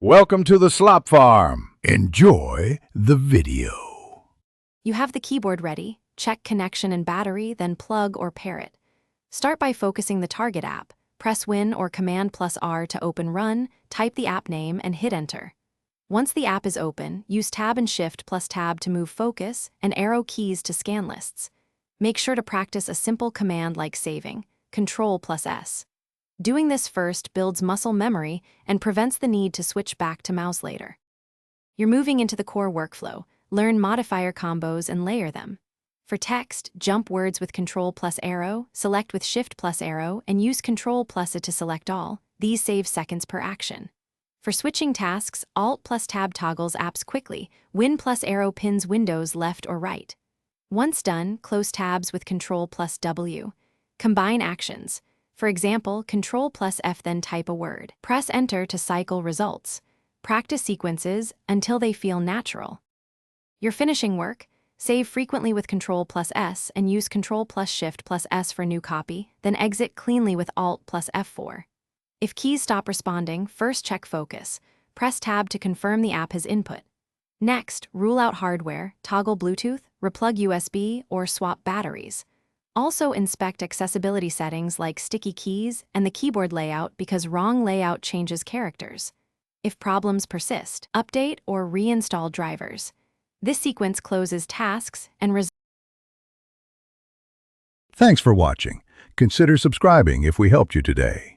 Welcome to the Slop Farm. Enjoy the video. You have the keyboard ready. Check connection and battery, then plug or pair it. Start by focusing the target app. Press Win or Command+R to open Run, type the app name, and hit Enter. Once the app is open, use Tab and Shift+Tab to move focus and arrow keys to scan lists. Make sure to practice a simple command like saving, Control+S. Doing this first builds muscle memory and prevents the need to switch back to mouse later. You're moving into the core workflow. Learn modifier combos and layer them. For text, jump words with Control+Arrow, select with Shift+Arrow, and use Control+it to select all. These save seconds per action. For switching tasks, Alt+Tab toggles apps quickly. Win+Arrow pins windows left or right. Once done, close tabs with Control+W. Combine actions. For example, Control+F, then type a word. Press Enter to cycle results. Practice sequences until they feel natural. You're finishing work. Save frequently with Control+S and use Control+Shift+S for new copy, then exit cleanly with Alt+F4. If keys stop responding, first check focus. Press Tab to confirm the app has input. Next, rule out hardware, toggle Bluetooth, replug USB, or swap batteries. Also inspect accessibility settings like sticky keys and the keyboard layout because wrong layout changes characters. If problems persist, update or reinstall drivers. This sequence closes tasks and Thanks for watching. Consider subscribing if we helped you today.